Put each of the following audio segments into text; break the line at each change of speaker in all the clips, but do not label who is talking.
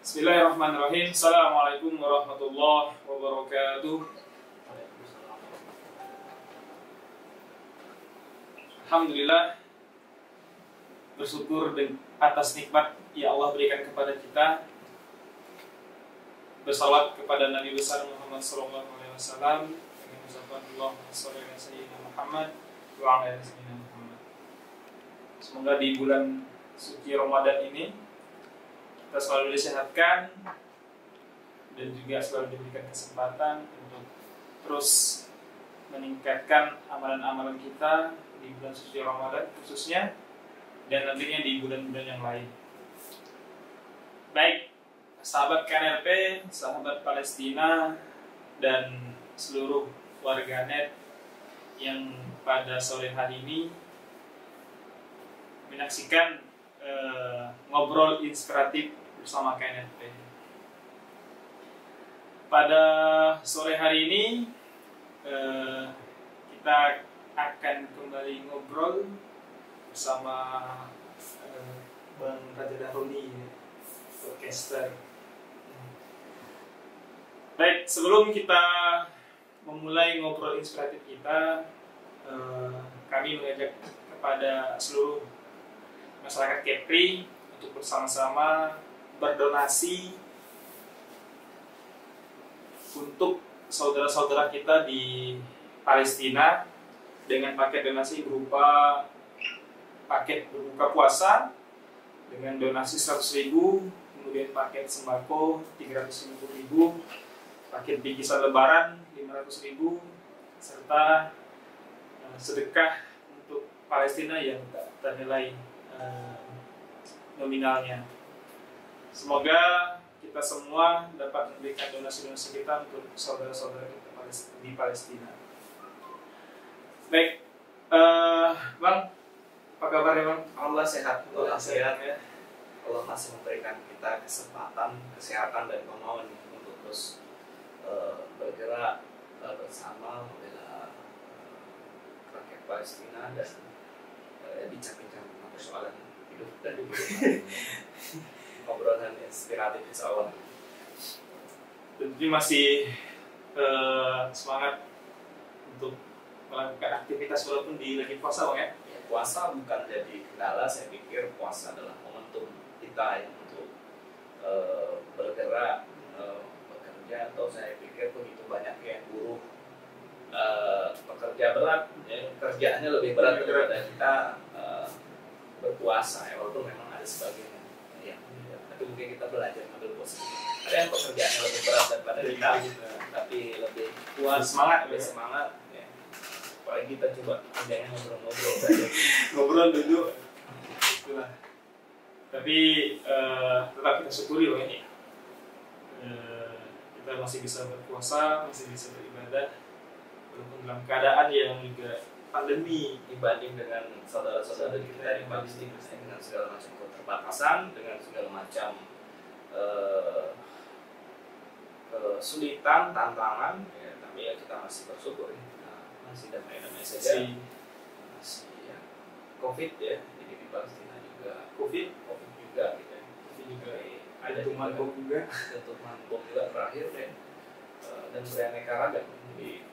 Bismillahirrahmanirrahim. Assalamualaikum warahmatullahi wabarakatuh. Alhamdulillah, bersyukur atas nikmat yang Allah berikan kepada kita. Bersalawat kepada Nabi besar Muhammad SAW dengan ucapan Allahumma shalli ala sayyidina Muhammad wa ala ali sayyidina Muhammad. Semoga di bulan suci Ramadan ini kita selalu disehatkan dan juga selalu diberikan kesempatan untuk terus meningkatkan amalan-amalan kita di bulan suci Ramadan khususnya, dan nantinya di bulan-bulan yang lain. Baik, sahabat KNRP, sahabat Palestina, dan seluruh warganet yang pada sore hari ini menyaksikan ngobrol inspiratif bersama KNRP. Pada sore hari ini kita akan kembali ngobrol bersama Bang Raja Daruni, podcaster. Baik, sebelum kita memulai ngobrol inspiratif kita, kami mengajak kepada seluruh masyarakat Kepri untuk bersama-sama berdonasi untuk saudara-saudara kita di Palestina dengan paket donasi berupa paket berbuka puasa dengan donasi 100.000, kemudian paket sembako 350.000, paket bingkisan lebaran 500.000, serta sedekah untuk Palestina yang tak ternilai nominalnya. Semoga kita semua dapat memberikan donasi-donasi kita untuk saudara-saudara kita di Palestina. Baik, Bang, apa kabarnya Bang?
Allah sehat, Allah sehat
ya.
Allah masih memberikan kita kesempatan, kesehatan dan kemauan untuk terus bergerak bersama membela rakyat Palestina dan bincang-bincang persoalan hidup dan obrolan inspiratif insya Allah.
Jadi masih semangat untuk melakukan aktivitas walaupun di lagi puasa, Bang ya?
Ya, puasa bukan jadi kendala, saya pikir puasa adalah momentum kita ya, untuk bergerak, bekerja, atau saya pikir begitu banyak yang buruh pekerja berat, ya, kerjaannya lebih berat daripada kita berpuasa ya, walaupun memang ada sebagian ya, tapi mungkin kita belajar mengambil posisi. Ada yang pekerjaannya lebih berat daripada kita, tapi lebih kuat, lebih semangat ya. Apalagi kita coba kerjanya ngobrol-ngobrol saja.
Ngobrol dulu itulah. Tapi tetap kita syukuri Bang ini. Kita masih bisa berpuasa, masih bisa beribadah walaupun dalam keadaan yang juga pandemi,
dibanding dengan saudara-saudara kita di Palestina dengan segala macam keterbatasan, dengan segala macam kesulitan, tantangan ya, tapi ya kita masih bersyukur ya. Masih damai-damai saja, masih ya, COVID ya, jadi di Palestina juga COVID juga gitu ya.
COVID juga
ada
dentuman bom juga,
berakhir ya, dan beraneka ragam. Jadi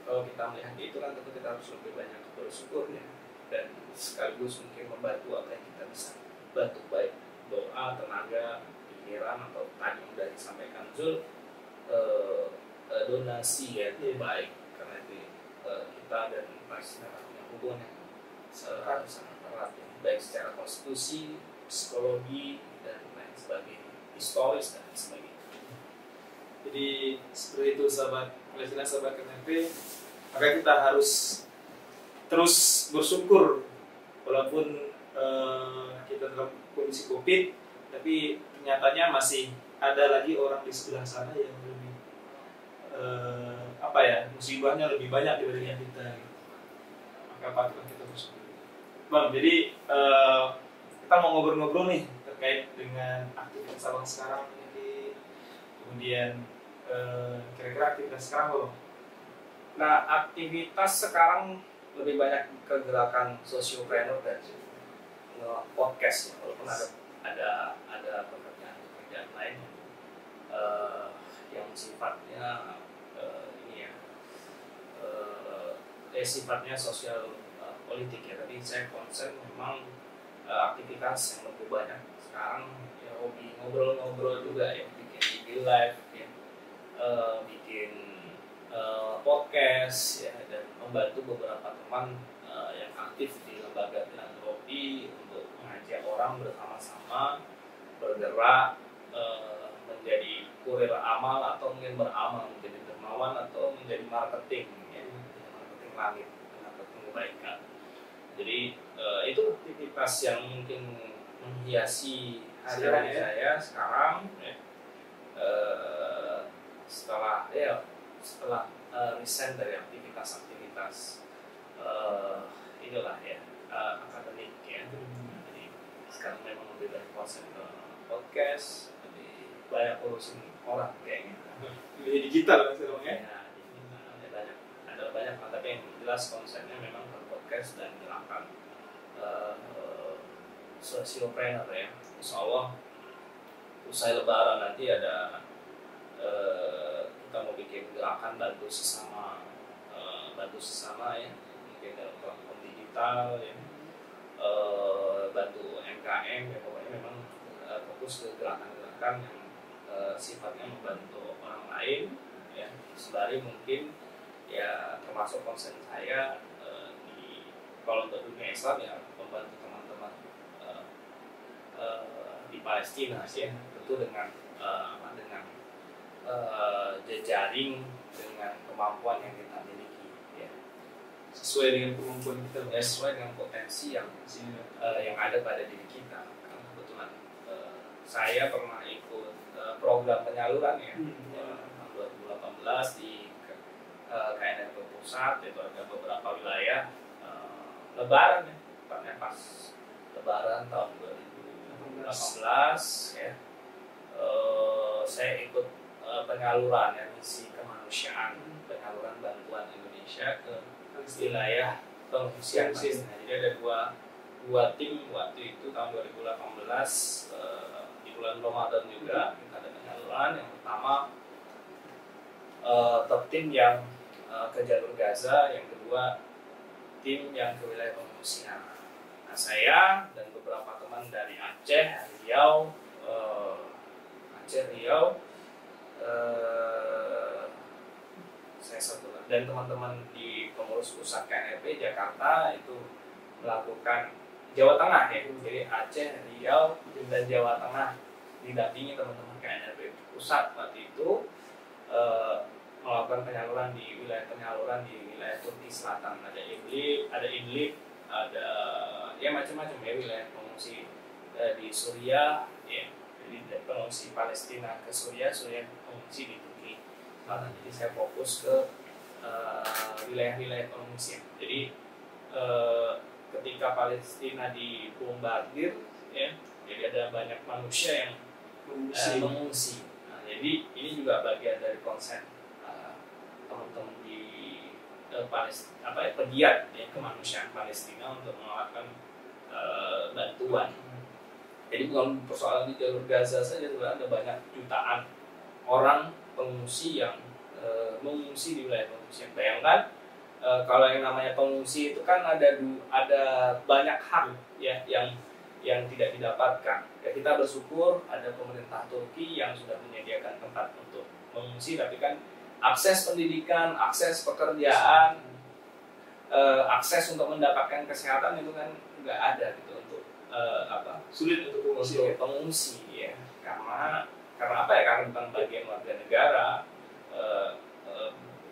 kalau kita melihat itu kan tentu kita harus lebih banyak bersyukur ya, dan sekaligus mungkin membantu apa yang kita bisa bantu, baik doa, tenaga, pikiran, atau tadi yang sudah disampaikan Zul, donasi ya, baik karena itu kita dan Palestina punya hubungan yang sangat erat ya, baik secara konstitusi, psikologi, dan lain sebagainya, historis dan sebagainya.
Jadi seperti itu sahabat Palestina, sahabat KNRP, maka kita harus terus bersyukur walaupun kita dalam kondisi COVID, tapi kenyataannya masih ada lagi orang di sebelah sana yang lebih musibahnya lebih banyak dibandingnya kita. Maka patutlah kita bersyukur. Bang, jadi kita mau ngobrol-ngobrol nih terkait dengan aktivitas Abang sekarang ini, kemudian kira-kira aktivitas sekarang Bang?
Nah, aktivitas sekarang lebih banyak ke gerakan sosiopreneur dan podcast ya, walaupun ada pekerjaan lain sifatnya ini ya sifatnya sosial politik ya, tapi saya concern memang aktivitas yang lebih banyak sekarang ya, hobi ngobrol-ngobrol juga ya, bikin IG live ya, bikin podcast ya, dan membantu beberapa teman yang aktif di lembaga filantropi untuk mengajak orang bersama-sama bergerak menjadi kurir amal, atau mungkin beramal menjadi dermawan, atau menjadi marketing ya, marketing langit, marketing kebaikan. Jadi itu aktivitas yang mungkin menghiasi hari-hari saya sekarang ya. Setelah resign dari aktivitas inilah ya akademik ya. Jadi sekarang memang lebih banyak konsen ke podcast, lebih banyak urusin orang kayaknya.
Lebih digital sekarang ya.
Ada banyak, tapi yang jelas konsennya memang ke podcast dan gerakan sosiopreneur ya. Insya Allah usai lebaran nanti ada kita mau bikin gerakan bantu sesama ya, mungkin dalam platform digital ya, bantu UMKM ya, pokoknya memang fokus ke gerakan-gerakan yang sifatnya membantu orang lain ya, sembari mungkin ya termasuk konsen saya kalau untuk dunia Islam ya membantu teman-teman di Palestina ya, tentu dengan jejaring dengan kemampuan yang kita miliki ya,
Sesuai dengan kemampuan kita.
ya, sesuai dengan potensi yang ada pada diri kita. Karena kebetulan saya pernah ikut program penyaluran ya, tahun 2018 di KNRP Pusat, itu ada beberapa wilayah lebaran ya, tepatnya pas lebaran tahun 2018 ya, saya ikut penyaluran ya, misi kemanusiaan, penyaluran bantuan Indonesia ke wilayah pengungsian Palestina. Jadi ada dua tim waktu itu tahun 2018 di bulan Ramadan juga kita ada penyaluran. Yang pertama tim yang ke jalur Gaza, yang kedua tim yang ke wilayah pengungsian. Nah, saya dan beberapa teman dari Aceh, Riau, saya satu dan teman-teman di pengurus pusat KNRP Jakarta itu melakukan Jawa Tengah ya, jadi Aceh, Riau, dan Jawa Tengah didampingi teman-teman KNRP pusat waktu itu melakukan penyaluran di wilayah Turki Selatan, ada Idlib, ada ya macam-macam ya, wilayah pengungsi di Suriah ya, jadi pengungsi Palestina ke Suriah pengungsi di Turki Selatan. Jadi saya fokus ke wilayah-wilayah pengungsi. Jadi ketika Palestina dibombardir ya, jadi ada banyak manusia yang mengungsi. Nah, jadi ini juga bagian dari konsen teman-teman di pegiat ya, kemanusiaan Palestina untuk melakukan bantuan. Jadi bukan persoalan di jalur Gaza saja, sebenarnya ada banyak jutaan orang pengungsi yang mengungsi di wilayah pengungsian. Bayangkan kalau yang namanya pengungsi itu kan ada banyak hak ya yang tidak didapatkan. Ya, kita bersyukur ada pemerintah Turki yang sudah menyediakan tempat untuk mengungsi, tapi kan akses pendidikan, akses pekerjaan, akses untuk mendapatkan kesehatan itu kan nggak ada gitu untuk
sulit untuk
pengungsi ya, karena apa ya, karena bukan bagian warga negara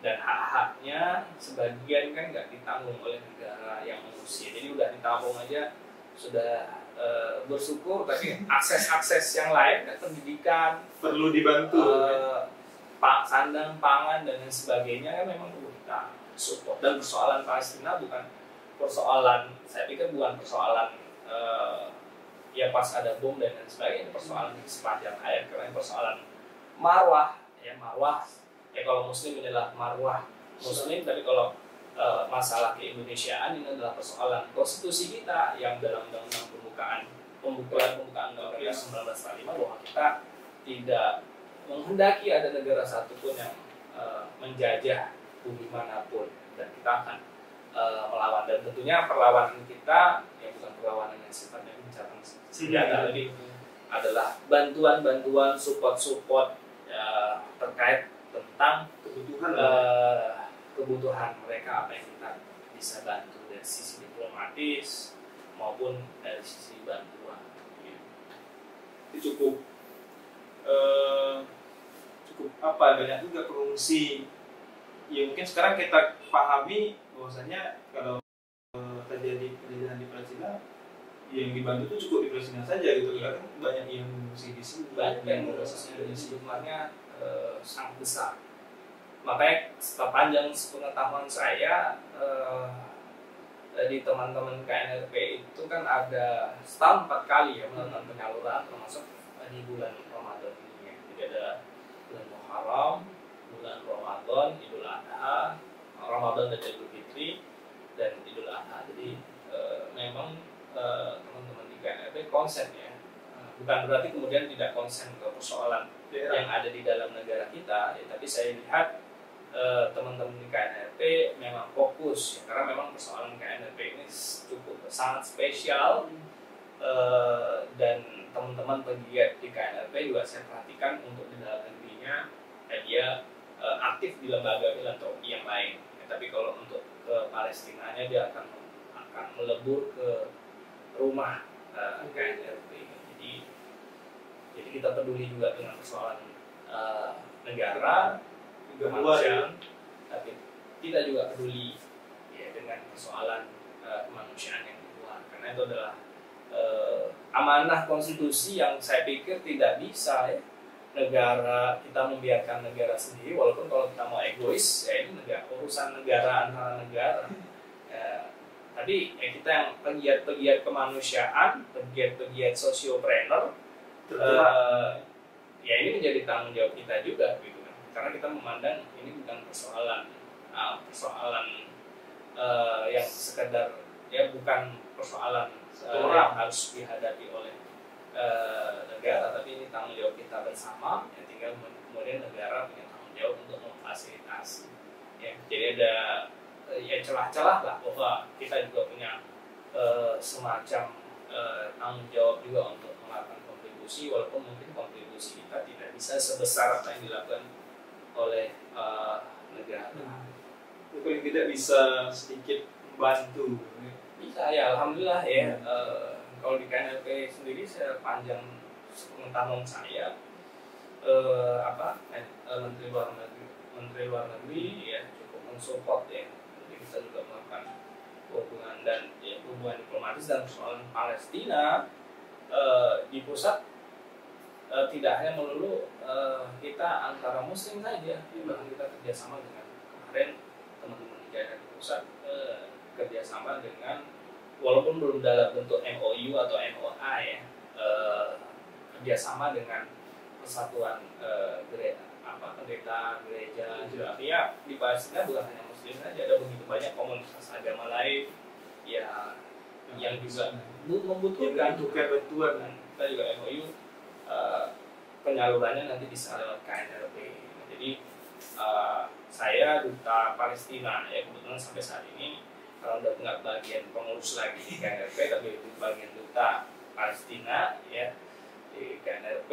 dan hak-haknya sebagian kan nggak ditanggung oleh negara yang mengungsi. Jadi udah ditanggung aja sudah bersyukur, tapi akses yang lain kan, pendidikan
perlu dibantu
sandang, pangan dan lain sebagainya kan memang perlu kita support. Dan persoalan Palestina bukan persoalan, saya pikir bukan persoalan ya pas ada bom dan lain sebagainya, persoalan sepanjang hayat, karena persoalan marwah ya, kalau muslim adalah marwah muslim, tapi kalau masalah keindonesiaan ini adalah persoalan konstitusi kita yang dalam undang-undang pembukaan undang-undang 1945 bahwa kita tidak menghendaki ada negara satupun yang menjajah bumi manapun, dan kita akan melawan. Dan tentunya perlawanan kita ya bukan perlawanan yang sifatnya gencatan senjata, jadi adalah bantuan-bantuan, support terkait tentang kebutuhan mereka, apa yang kita bisa bantu dari sisi diplomatis maupun dari sisi bantuan.
Itu cukup banyak juga pengungsi yang mungkin sekarang kita pahami bahwasanya kalau terjadi penjajahan di Palestina, yang dibantu itu cukup di Palestina saja gitu, kan banyak yang mengungsi di sini,
banyak yang mengungsi di jumlahnya sangat besar. Makanya sepanjang pengetahuan saya di teman-teman KNRP itu kan ada setahun 4 kali ya melakukan penyaluran, termasuk di bulan Ramadan ini ya. Jadi ada bulan Muharram, bulan Ramadan, Idul Adha, Ramadan dan Idul Fitri, dan Idul Adha. Jadi memang teman-teman di KNRP konsen ya, bukan berarti kemudian tidak konsen ke persoalan yang ada di dalam negara kita ya, tapi saya lihat teman-teman di KNRP memang fokus ya, karena memang persoalan KNRP ini cukup sangat spesial, dan teman-teman pegiat di KNRP juga saya perhatikan untuk di dalam negerinya dia aktif di lembaga filantropi yang lain ya, tapi kalau untuk ke Palestinanya dia akan melebur ke rumah KNRP. Jadi kita peduli juga dengan persoalan negara, kemanusiaan, tapi tidak juga peduli ya dengan persoalan kemanusiaan yang di luar, karena itu adalah amanah konstitusi yang saya pikir tidak bisa ya negara kita membiarkan negara sendiri, walaupun kalau kita mau egois ya ini urusan negara antara negara ya, tapi ya kita yang pegiat kemanusiaan, pegiat sosiopreneur, ya ini menjadi tanggung jawab kita juga gitu kan, karena kita memandang ini bukan persoalan yang sekedar ya, bukan persoalan yang harus dihadapi oleh negara, tapi ini tanggung jawab kita bersama ya, tinggal kemudian negara punya tanggung jawab untuk memfasilitasi ya. Jadi ada ya celah-celah lah bahwa kita juga punya semacam tanggung jawab juga untuk melakukan kontribusi, walaupun mungkin kontribusi kita tidak bisa sebesar apa yang dilakukan oleh negara.
Paling tidak bisa sedikit membantu.
Bisa ya, alhamdulillah ya. Kalau di KNRP sendiri sepanjang pengetahuan saya, Menteri Luar Negeri ya cukup mensupport ya. Jadi kita juga melakukan hubungan dan ya, hubungan diplomatis dan persoalan Palestina di pusat. Tidak hanya melulu kita antara Muslim saja, bahkan kita kerjasama dengan kemarin teman-teman di KNRP pusat kerjasama dengan, walaupun belum dalam bentuk MOU atau MOA ya, kerjasama dengan persatuan pendeta gereja ya di Palestina, bukan hanya Muslim saja, ada begitu banyak komunitas agama lain ya yang juga membutuhkan bantuan. Kita juga MOU penyalurannya nanti bisa lewat KNRP. Jadi saya duta Palestina ya, kebetulan sampai saat ini kalau udah nggak bagian pengurus lagi di KNRP, tapi itu bagian duta Palestina ya di KNRP,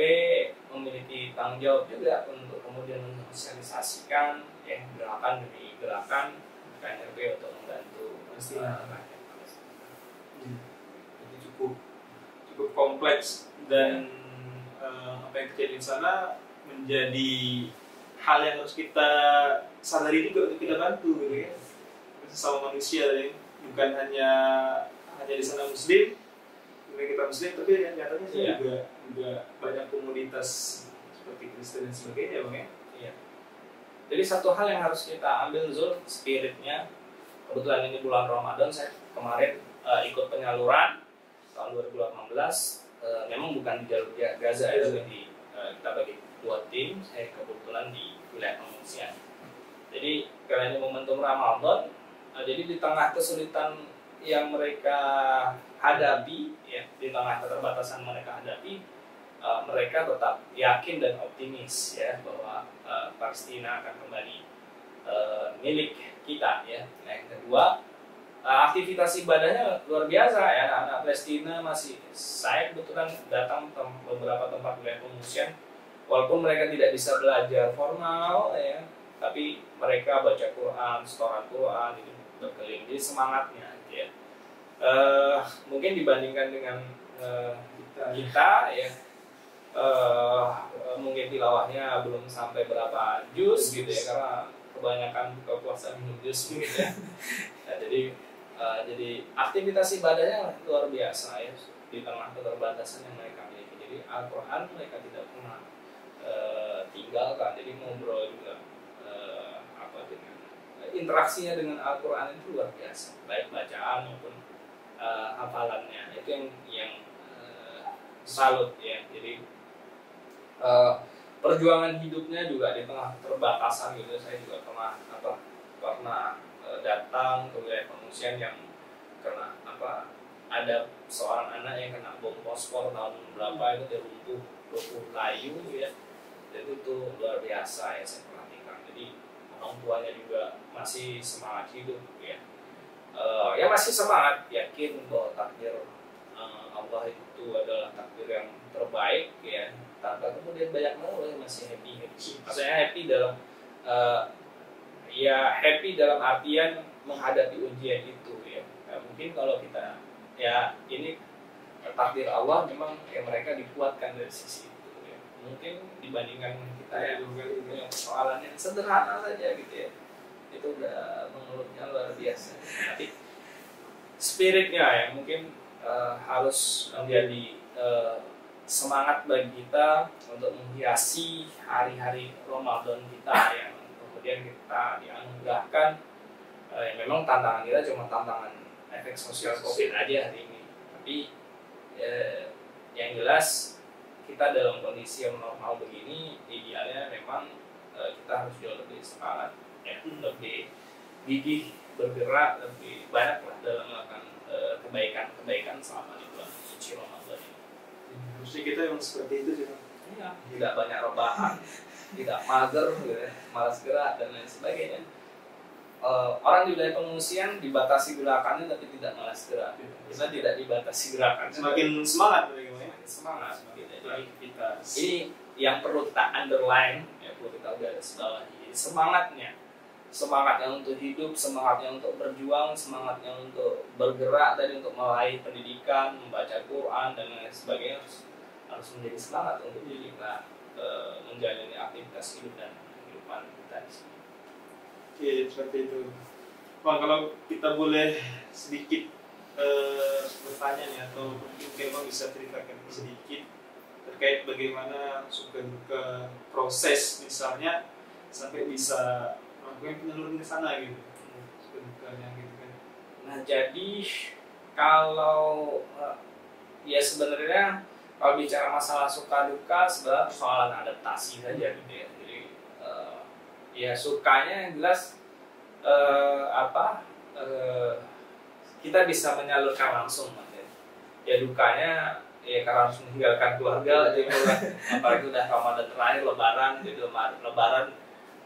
memiliki tanggung jawab juga untuk kemudian mensosialisasikan ya gerakan demi gerakan KNRP untuk membantu Palestina.
Jadi cukup kompleks, dan apa yang terjadi di sana menjadi hal yang harus kita sadari juga untuk kita bantu gitu ya, sesama manusia ya. Bukan hanya di sana Muslim, kita Muslim, tapi nyatanya juga banyak komunitas seperti Kristen dan sebagainya bang ya.
Iya. Jadi satu hal yang harus kita ambil Zul, spiritnya, kebetulan ini bulan Ramadan, saya kemarin ikut penyaluran tahun 2018, memang bukan di jalur Gaza ya, tapi kita bagi 2 tim, saya kebetulan di wilayah pengungsian. Jadi karena ini momentum Ramadan, jadi di tengah kesulitan yang mereka hadapi, ya, di tengah keterbatasan mereka hadapi, mereka tetap yakin dan optimis ya bahwa Palestina akan kembali milik kita ya. Nah, yang kedua, aktivitas ibadahnya luar biasa ya. Anak-anak Palestina masih, saya kebetulan datang ke beberapa tempat wilayah pengungsian, walaupun mereka tidak bisa belajar formal ya, tapi mereka baca Quran, setoran Quran, itu berkeliling. Jadi semangatnya ya. Mungkin dibandingkan dengan kita ya, mungkin tilawahnya belum sampai berapa juz gitu ya, karena kebanyakan buka puasa minum jus gitu ya. Nah, jadi aktivitas ibadahnya luar biasa ya di tengah keterbatasan yang mereka miliki. Jadi Al-Quran mereka tidak pernah tinggalkan. Jadi ngobrol juga dengan interaksinya dengan Al-Quran itu luar biasa, baik bacaan maupun hafalannya. Itu yang salut ya. Jadi perjuangan hidupnya juga di tengah keterbatasan gitu. Saya juga pernah datang ke wilayah pengungsian yang kena ada seorang anak yang kena bom fosfor tahun berapa itu, dia lumpuh layu ya. Dan itu luar biasa ya saya perhatikan. Jadi orang tuanya juga masih semangat hidup ya. Ya masih semangat, yakin bahwa takdir Allah itu adalah takdir yang terbaik ya. Tanpa kemudian banyak mengeluh, masih happy. Maksudnya happy dalam happy dalam artian menghadapi ujian itu ya. Mungkin kalau kita ya ini takdir Allah, memang ya mereka dikuatkan dari sisi itu ya. Mungkin dibandingkan kita ya yang persoalannya sederhana saja gitu ya, itu udah mengeluhnya luar biasa. Tapi spiritnya ya mungkin harus menjadi semangat bagi kita untuk menghiasi hari-hari Ramadan kita yang kemudian kita dianugerahkan. Memang tantangan kita cuma tantangan efek sosial COVID aja hari ini, tapi yang jelas kita dalam kondisi yang normal begini, idealnya memang kita harus jauh lebih semangat ya, lebih gigih bergerak, lebih banyak lah dalam melakukan kebaikan selama di bulan suci Ramadan ini.
Harusnya kita yang seperti itu juga.
Ya, tidak banyak rebahan, tidak mager, gitu ya, malas gerak dan lain sebagainya. Orang di wilayah pengungsian dibatasi gerakannya tapi tidak malas gerak. Kita tidak dibatasi gerakan.
Semakin semangat bagaimana?
Semakin semangat. Gitu. Jadi
Aktivitas.
ini yang perlu kita underline, ya perlu kita garis bawahi. Jadi semangatnya untuk hidup, semangatnya untuk berjuang, semangatnya untuk bergerak dan untuk meraih pendidikan, membaca Quran dan lain sebagainya harus menjadi semangat untuk kita menjalani aktivitas hidup dan kehidupan kita di sini.
Oke, seperti itu. Bang, kalau kita boleh sedikit bertanya nih, atau mungkin Bang bisa ceritakan sedikit terkait bagaimana suka duka proses misalnya sampai bisa melakukan penyaluran ke sana gitu, suka dukanya gitu kan.
Nah, jadi kalau ya sebenarnya kalau bicara masalah suka duka sebenarnya persoalan adaptasi saja gitu ya. Jadi ya sukanya yang jelas kita bisa menyalurkan langsung ya. Ya dukanya ya karena harus meninggalkan keluarga gitu, apalagi udah Ramadan terakhir, Lebaran gitu, Lebaran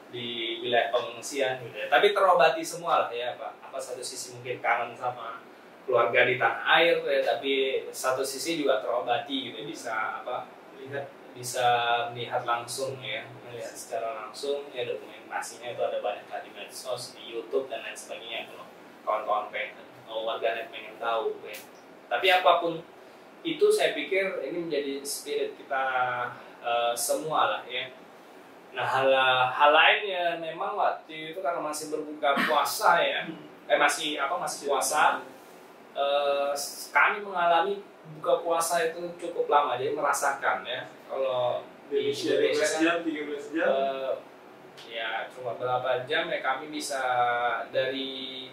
di wilayah pengungsian gitu ya. Tapi terobati semua lah ya, apa satu sisi mungkin kangen sama keluarga di tanah air ya, tapi satu sisi juga terobati gitu, bisa melihat langsung ya, melihat secara langsung ya, dokumentasinya itu ada banyak di medsos, di YouTube dan lain sebagainya. Kalau kawan-kawan warganet pengen tahu ya. Tapi apapun itu saya pikir ini menjadi spirit kita semua lah ya. Nah hal lainnya memang waktu itu karena masih berbuka puasa ya, masih puasa, kami mengalami buka puasa itu cukup lama, jadi merasakan ya. Kalau di Indonesia kan
13 jam.
Ya cuma berapa jam ya, kami bisa dari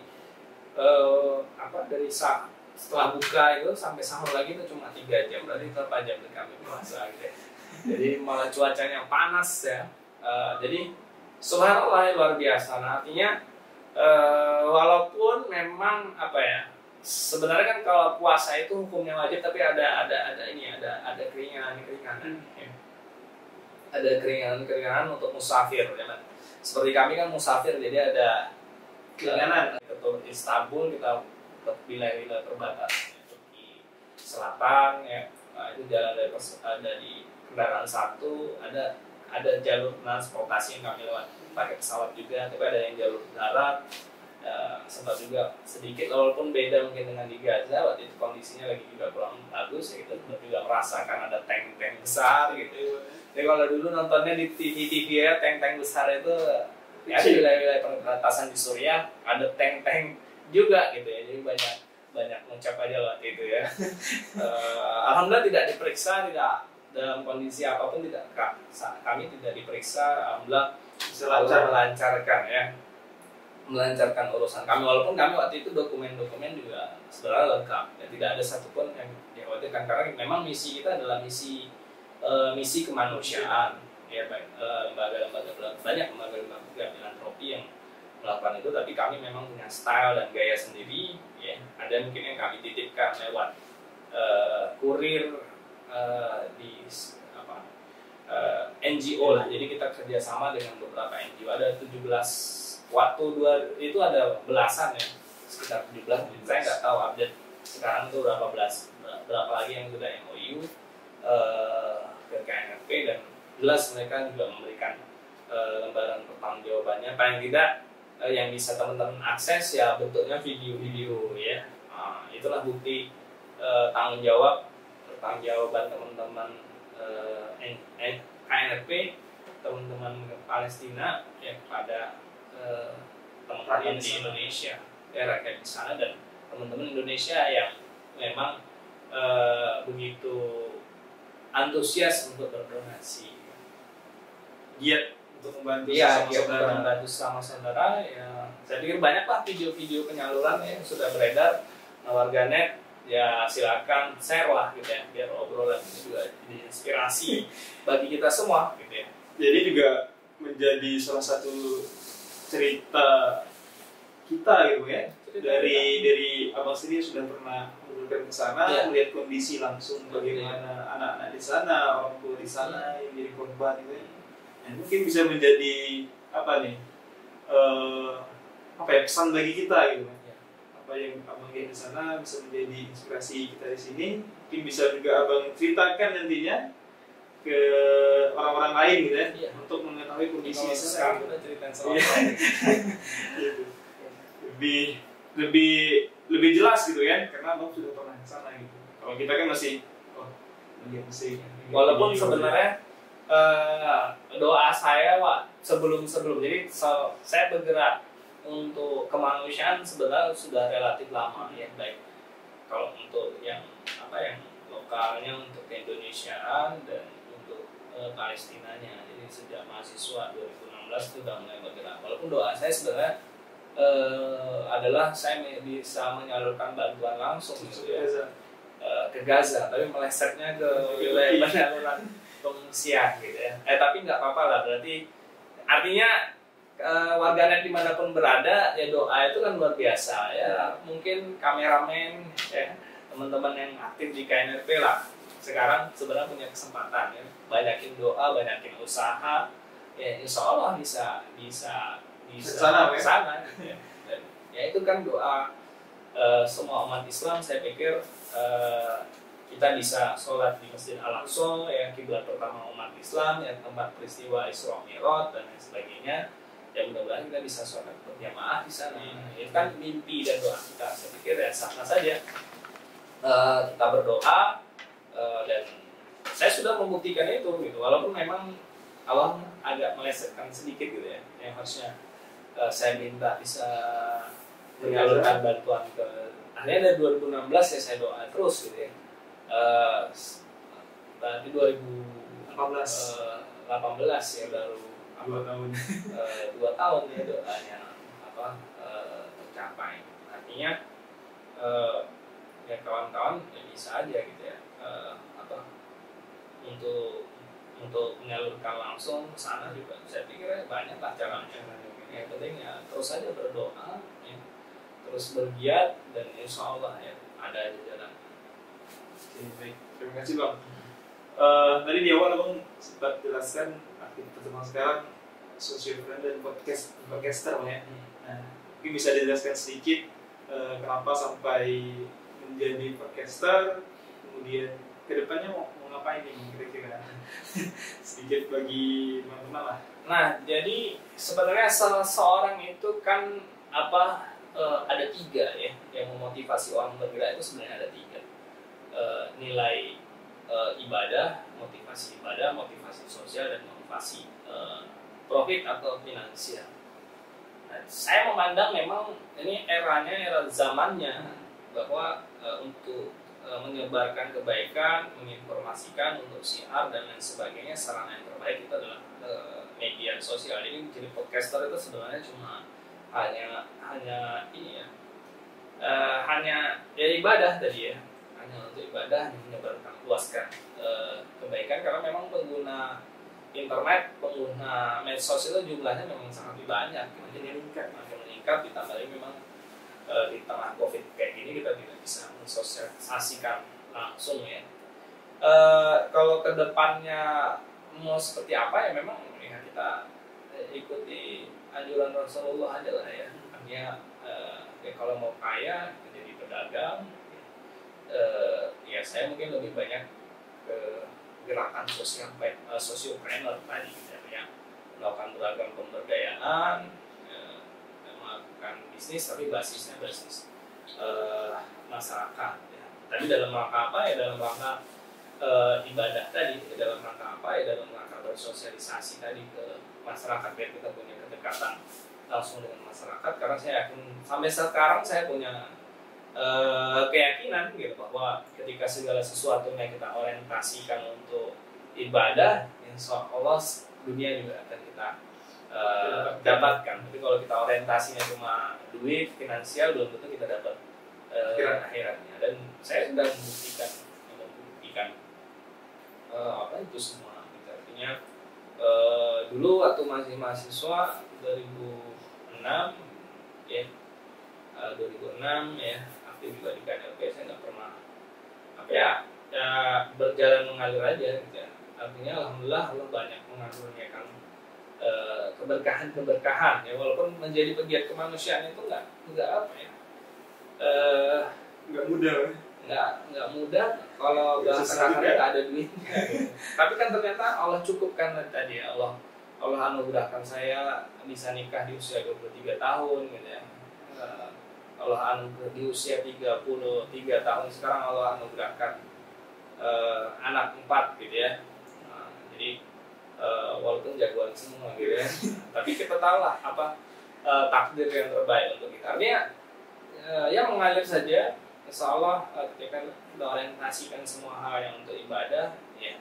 setelah buka itu sampai sahur lagi itu cuma 3 jam, berarti berapa jam kami puasa gitu ya. Jadi malah cuacanya panas ya. Jadi subhanallah luar biasa. Nah, artinya walaupun memang sebenarnya kan kalau puasa itu hukumnya wajib, tapi ada keringanan ya. Ada keringanan untuk musafir ya kan. Seperti kami kan musafir, jadi ada keringanan ke Istanbul, kita ke wilayah-wilayah terbatas Turki Selatan ya. Nah, itu jalan ada di kendaraan satu, ada jalur transportasi yang kami lewat pakai pesawat juga, tapi ada yang jalur darat. Sempat juga sedikit, walaupun beda mungkin dengan di Gaza, waktu itu kondisinya lagi juga kurang bagus ya, kita juga merasakan ada tank-tank besar gitu. Jadi kalau dulu nontonnya di TV ya, tank-tank besar itu ya di wilayah-wilayah perbatasan di Suriah ada tank-tank juga gitu ya, jadi banyak ngucap aja waktu itu ya. Alhamdulillah tidak diperiksa, tidak dalam kondisi apapun, tidak kami tidak diperiksa, alhamdulillah melancarkan ya, melancarkan urusan kami, walaupun kami waktu itu dokumen-dokumen juga sebenarnya lengkap ya, tidak ada satupun yang dikhawatirkan, karena memang misi kita adalah misi kemanusiaan ya, baik banyak lembaga filantropi yang melakukan itu, tapi kami memang punya style dan gaya sendiri ya. Ada mungkin yang kami titipkan lewat kurir di NGO lah, jadi kita kerjasama dengan beberapa NGO, ada 17 itu ada belasan ya, sekitar 17, saya nggak tahu update sekarang itu berapa lagi yang sudah MOU ke KNRP, dan jelas mereka juga memberikan lembaran pertanggungjawabannya, paling tidak yang bisa teman-teman akses ya bentuknya video-video ya. Itulah bukti pertanggungjawaban teman-teman KNRP, teman-teman Palestina ya, kepada teman-teman di Indonesia ya, rakyat di sana, dan teman-teman Indonesia yang memang begitu antusias untuk berdonasi,
giat untuk membantu
sama saudara ya. Saya pikir banyaklah video-video penyaluran yang sudah beredar, warganet ya, silakan share lah gitu ya, biar obrolan ini juga jadi inspirasi bagi kita semua gitu ya.
Jadi juga menjadi salah satu cerita kita gitu ya, dari abang sendiri sudah pernah ke sana, melihat kondisi langsung bagaimana anak-anak di sana, orang tua di sana yang jadi korban gitu ya. Dan mungkin bisa menjadi pesan bagi kita gitu ya. Apa yang abang lihat di sana bisa menjadi inspirasi kita di sini, mungkin bisa juga abang ceritakan nantinya ke orang-orang lain gitu ya, untuk mengetahui kondisi di sana. lebih jelas gitu ya, karena abang sudah pernah ke sana gitu. Kalau kita kan masih
walaupun sebenarnya doa saya sebelum jadi saya bergerak untuk kemanusiaan sebenarnya sudah relatif lama ya, baik kalau untuk yang lokalnya, untuk Keindonesiaan, dan untuk Palestinanya. Jadi sejak mahasiswa 2016 itu sudah mulai bergerak. Walaupun doa saya sebenarnya adalah saya bisa menyalurkan bantuan langsung gitu ya, ke Gaza, tapi melesetnya ke wilayah penyaluran pengungsian gitu ya. Tapi nggak apa-apa lah, berarti artinya warganet dimanapun berada ya, doa itu kan luar biasa ya. Mungkin kameramen ya, teman-teman yang aktif di KNRP lah sekarang sebenarnya punya kesempatan ya, banyakin doa, banyakin usaha ya, insya Allah bisa sana ya. Dan ya itu kan doa semua umat Islam. Saya pikir kita bisa sholat di Masjid Al-Aqsa ya, kiblat pertama umat Islam ya, tempat peristiwa Isra Mi'raj dan lain sebagainya ya. Mudah-mudahan kita bisa sholat berjamaah di sana. Itu kan mimpi dan doa kita. Saya pikir ya sah-sah saja kita berdoa, dan saya sudah membuktikan itu gitu, walaupun memang Allah agak melesetkan sedikit gitu ya, yang harusnya saya minta bisa menyalurkan bantuan ke, akhirnya dari 2016 ya saya doa terus gitu ya. Berarti 2018 ya baru 2 tahun ya doanya tercapai. Artinya ya kawan-kawan ya bisa aja gitu ya, untuk menyalurkan langsung ke sana juga saya pikir banyak lah caranya. Yang penting ya terus saja berdoa ya. terus bergiat, dan insya Allah ya ada aja jalan.
Oke, baik. Terima kasih Bang. Tadi di awal Abang sempat jelaskan aktivitas Abang sekarang social friend dan podcaster Bang ya. Nah, mungkin bisa dijelaskan sedikit kenapa sampai menjadi podcaster, kemudian kedepannya mau ngapain nih kira-kira? Sedikit bagi teman-teman lah.
Nah, jadi sebenarnya seorang itu kan ada 3 ya yang memotivasi orang bergerak, itu sebenarnya ada 3. Nilai ibadah, motivasi sosial, dan motivasi profit atau finansial. Nah, saya memandang memang ini era zamannya bahwa untuk menyebarkan kebaikan, menginformasikan, untuk syiar dan lain sebagainya, sarana yang terbaik itu adalah media sosial. Ini jadi podcaster itu sebenarnya cuma hanya ini ya, hanya ibadah tadi ya, hanya untuk ibadah, menyebarkan, luaskan kebaikan, karena memang pengguna internet, pengguna medsos itu jumlahnya memang sangat banyak, makin meningkat, ditambah lagi memang di tengah COVID kayak gini kita tidak bisa mensosialisasikan langsung ya. Kalau kedepannya mau seperti apa ya, memang ya kita ikuti anjuran Rasulullah aja lah ya. Artinya ya kalau mau kaya jadi pedagang, ya saya mungkin lebih banyak ke gerakan sosiopreneur tadi, ya, melakukan beragam pemberdayaan, melakukan bisnis tapi basisnya basis masyarakat ya. Tapi dalam rangka apa ya? Dalam rangka ibadah tadi, dalam rangka apa ya? Dalam rangka bersosialisasi tadi ke masyarakat, biar kita punya kedekatan langsung dengan masyarakat. Karena saya yakin sampai sekarang saya punya keyakinan gitu bahwa ketika segala sesuatunya kita orientasikan untuk ibadah, insya Allah dunia juga akan kita dapatkan. Tapi kalau kita orientasinya cuma duit, finansial, belum tentu kita dapat akhiratnya. Dan saya sudah membuktikan itu semua. Gitu. Artinya dulu waktu masih mahasiswa 2006 ya, 2006 ya, aktif juga di KNLP, saya nggak pernah berjalan mengalir aja gitu ya. Artinya alhamdulillah Allah banyak mengaruniakan keberkahan ya, walaupun menjadi pegiat kemanusiaan itu nggak apa ya,
nggak mudah.
Nggak mudah kalau bahasa kasarnya nggak ada duitnya. Tapi kan ternyata Allah cukupkan tadi ya, Allah anugerahkan saya bisa nikah di usia 23 tahun gitu ya. Allah anugerah di usia 33 tahun sekarang Allah anugerahkan anak 4 gitu ya. Jadi walaupun jagoan semua gitu ya, tapi kita tahu lah apa takdir yang terbaik untuk kita. Artinya ya mengalir saja, insya Allah ketika kita orientasikan semua hal yang untuk ibadah ya,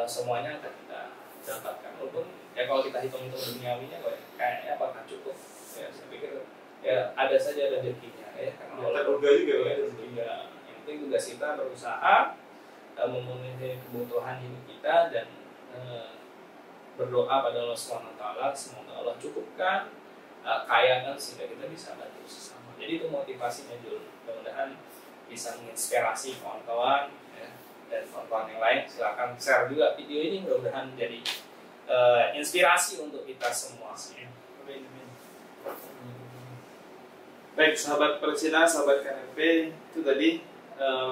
semuanya akan kita dapatkan. Walaupun ya kalau kita hitung duniawinya kayaknya apakah cukup ya, saya pikir ya ada saja rezekinya ya, karena Allah
juga ya,
yang penting tugas kita berusaha memenuhi kebutuhan hidup kita dan berdoa pada Allah SWT, semoga Allah cukupkan, kayakan sehingga kita bisa bantu sesama. Jadi itu motivasinya Jul. Mudah-mudahan bisa menginspirasi kawan-kawan ya, dan kawan-kawan yang lain. Silakan share juga video ini, mudah-mudahan jadi inspirasi untuk kita semua.
Baik, sahabat Persina, sahabat KNLP, itu tadi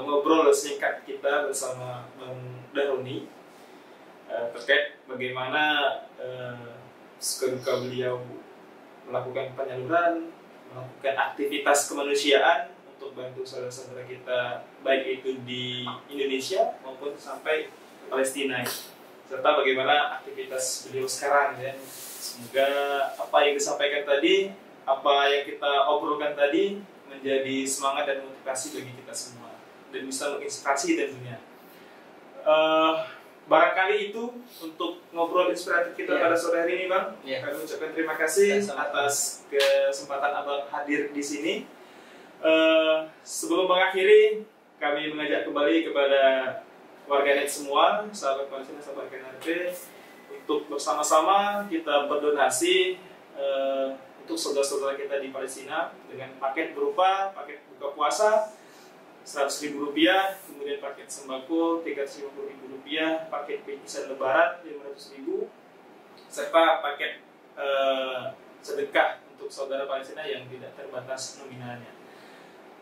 ngobrol singkat kita bersama Bang Daruni terkait bagaimana ketika beliau melakukan penyaluran, melakukan aktivitas kemanusiaan untuk bantu saudara-saudara kita, baik itu di Indonesia maupun sampai ke Palestina, serta bagaimana aktivitas beliau sekarang ya. Semoga apa yang disampaikan tadi, apa yang kita obrolkan tadi menjadi semangat dan motivasi bagi kita semua dan bisa menginspirasi tentunya. Barangkali itu untuk ngobrol inspiratif kita pada sore hari ini, Bang. Kami ucapkan terima kasih atas kesempatan Abang hadir di sini. Sebelum mengakhiri, kami mengajak kembali kepada warganet semua, sahabat Palestina, sahabat KNLP, untuk bersama-sama kita berdonasi untuk saudara-saudara kita di Palestina dengan paket berupa paket buka puasa Rp100.000, kemudian paket sembako Rp350.000, paket bingkisan lebaran Rp500.000, serta paket sedekah untuk saudara Palestina yang tidak terbatas nominalnya.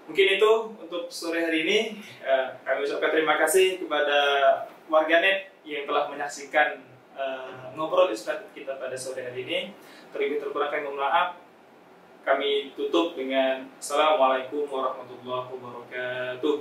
Mungkin itu untuk sore hari ini. Kami ucapkan terima kasih kepada warganet yang telah menyaksikan ngobrol inspiratif kita pada sore hari ini. Terlebih terkurang kami mohon maaf. Kami tutup dengan Assalamualaikum warahmatullahi wabarakatuh.